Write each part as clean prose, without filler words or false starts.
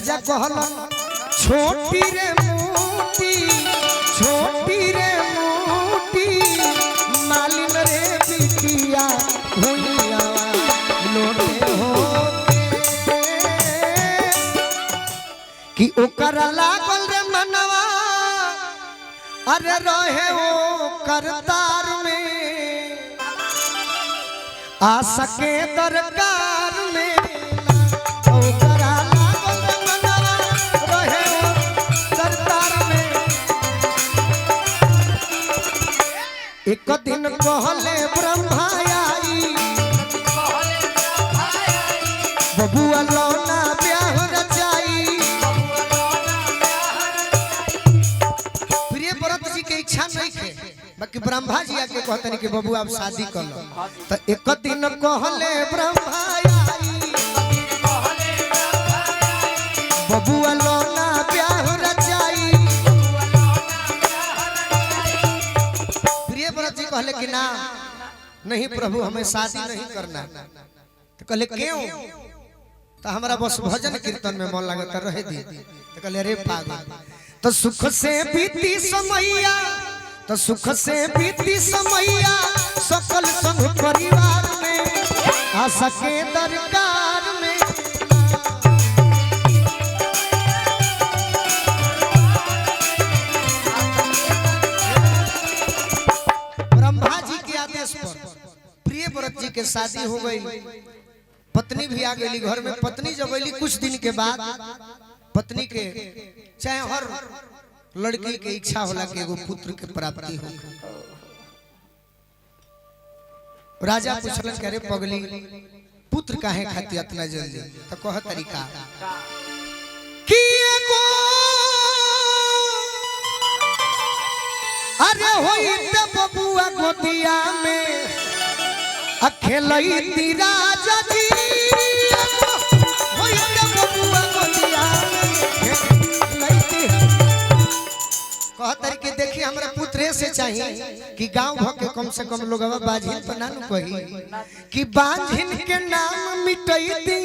राजा कहलन छोटी रे मोटी मालिन रे बिटिया भुइया लोटे होके कि ओकरा लागल रे मनवा अरे रहे ओ करतार में आ सके दरकार में ओकरा लागल रे मनवा रहे ओ करतार में एक दिन कहले ब्रह्मा आई बबुआ लौना ब्याह रचाई प्रिय व्रत जी के इच्छा नहीं थे बाकी ब्रह्मा जी आके कहते कि बबुआ आप शादी कर लो तो एक दिन कहले ब्रह्मा आई बबुआ लौना ब्याह रचाई प्रिय व्रत जी कहले कि ना नहीं प्रभु हमें शादी नहीं करना तो कहले क्यों तो हमारा बस भजन कीर्तन में मन लगता रहे दी तो कहले अरे पागल तो सुख से बीती समैया सकल संग परिवार में आ सके दरकार में ब्रह्मा जी के आदेश पर प्रिय व्रत जी के शादी हो गई पत्नी भी आ गई घर में पत्नी जब गई कुछ दिन के बाद पत्नी के चाहे हर लड़की के इच्छा होला कि एगो पुत्र के प्राप्ति हो राजा पूछलन करे पगली पुत्र काहे खातिर इतना जल्दी तो कह तरीका कि एगो अरे होई त बबुआ गोदिया में अखेलई ती राजा जी होई त बबुआ गोदिया में अखेलई ती कहतर के देखी हमरा पुत्रे से चाहिए कि गांव भ के कम से कम लोगवा बाझिन पर ना कही कि बाझिन के नाम मिटई दी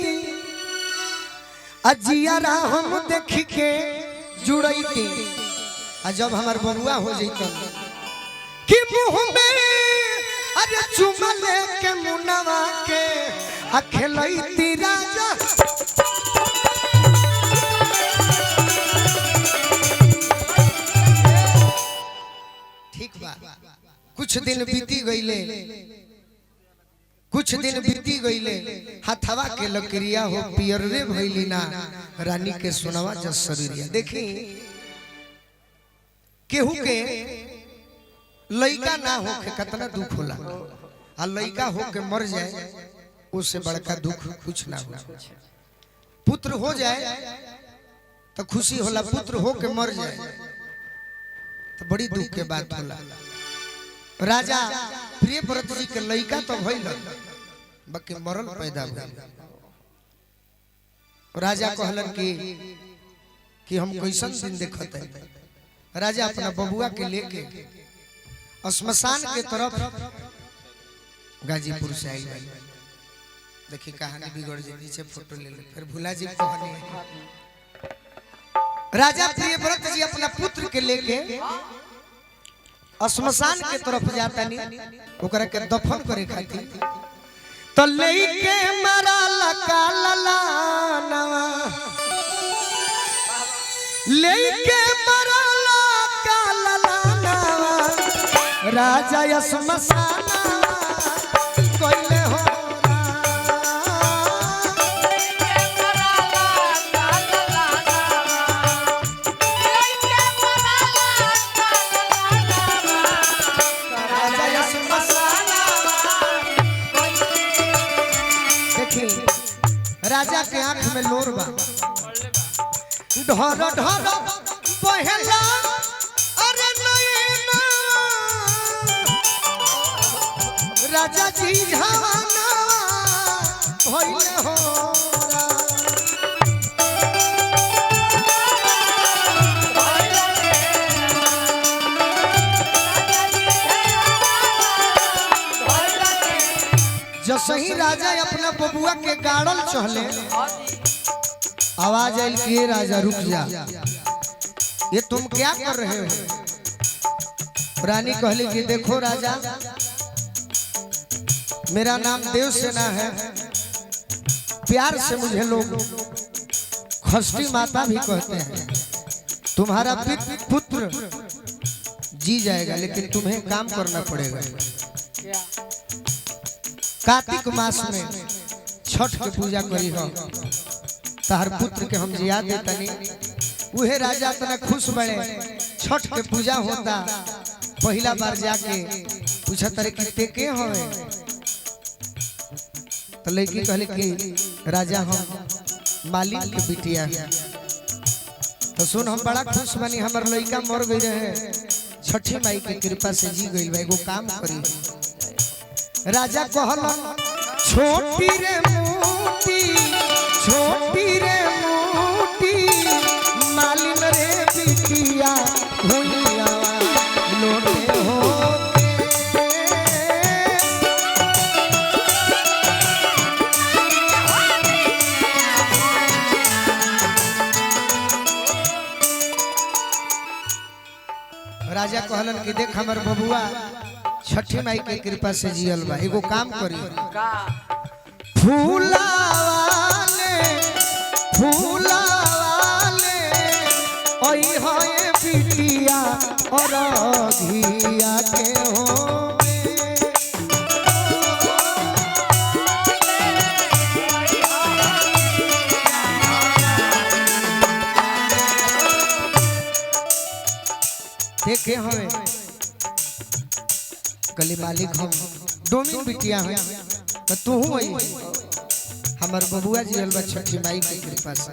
अजियारा हम देखी के जुड़ई दी आ जब हमार बबुआ हो जइतन कि मुंह में अरे चुमा लेके मुनवा के अखेलई ती राजा ठीक बा कुछ दिन बीती गईले हथवा के लकड़िया हो पियर रे भइली ना रानी के सुनवा जस शरीरिया देखी केहू के लइका ना होके कितना दुख होला आ लइका होके मर जाए उससे बड़का दुख कुछ ना हो पुत्र हो जाए तो खुशी होला पुत्र होके मर जाए तो बड़ी दुख के बात होला राजा प्रिय व्रत जी के लइका तो भइल बाकी मरल पैदा भइल राजा कहलन कि हम कैसन दिन देखत है राजा अपना बबुआ के लेके श्मशान के तरफ गाजीपुर से आई देखी कहानी बिगड़ जाए नीचे फोटो ले ले फिर भुला जी कहानी राजा प्रिय व्रत जी अपना पुत्र के लेके श्मशान के तरफ जाता नहीं ओकरा के दफन करे खातिर तो लेके मारा लका ललानवा लेके मारा लका ललानवा राजा श्मशान कोइले हो राजा के आंख में लोर बा ढोर ढोर पहला अरे नैना राजा जी झाना भइले हो जो सही राजा अपना बबुआ के गाड़ल चहले आवाज आई कि राजा रुक जा, ये तुम क्या कर रहे हो? रानी कहली कि देखो राजा, मेरा नाम देवसेना है, प्यार से मुझे लोग खष्टी माता भी कहते हैं। तुम्हारा पुत्र जी जाएगा, लेकिन तुम्हें काम करना पड़ेगा। कार्तिक मास में छठ के पूजा करी हो, तार पुत्र के हम जिया देतनी। उहे राजा इतना खुश बड़े, छठ के पूजा होता, पहला बार जाके पूछा तारे कि के होवे? तो लड़की कहले कि राजा हम मालिक के बिटिया। तो सुन, हम बड़ा खुश बनी, हमार लड़का मर गई रहे, छठी माई के कृपा से जी गई। एगो काम करी। राजा कहलन छोटी रे मोटी, छोटी रे मोटी, मालिन रे बिटिया भुइया लोटे हो। राजा कहलन कि देख हमर बबुआ छठी माई के कृपा से जियल बा, एगो काम करी। फूला वाले ओई होए बिटिया और घिया के हो। देखे हमें कली मालिक हम दोनों बिटिया हैं, तो तू वही हमार बबुआ जी अलबा छठी माई की कृपा से।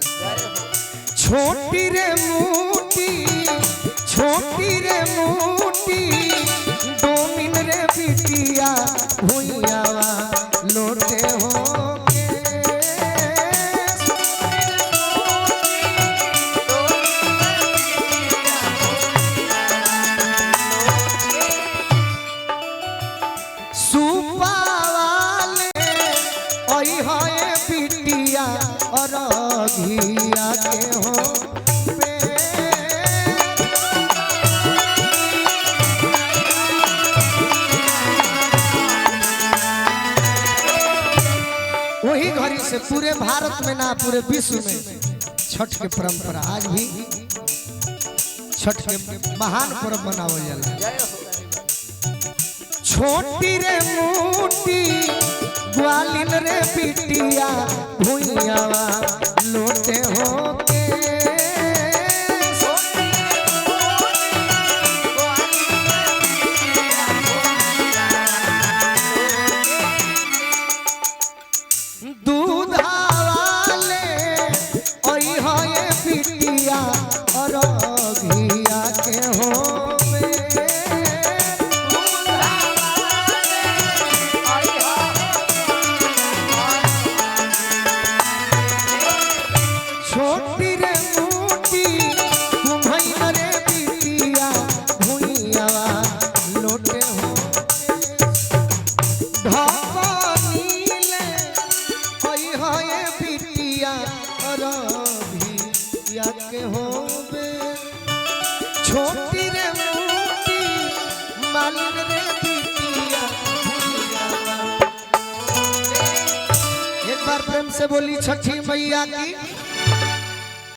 छोटी रे मोटी, छोटी रे मोटी, दोमिन रे बिटिया भुइया लोटे हो। घिया के हो वही घड़ी से पूरे भारत में ना पूरे विश्व में छठ के परंपरा आज भी छठ के महान पर्व मनावल जाला। छोटी रे मोटी, ग्वालिन रे बिटिया भुइया लोटे होके। दूधा वाले ओई होए बिटिया और घिया के हो। छोटी रे मोटी, भुइया रे बिटिया भुइया लोटे हो। ढकनीले ओई होए बिटिया और घिया के होबे। छोटी रे मोटी, मालिन रे बिटिया भुइया। एक बार प्रेम से बोली छठी मैया की।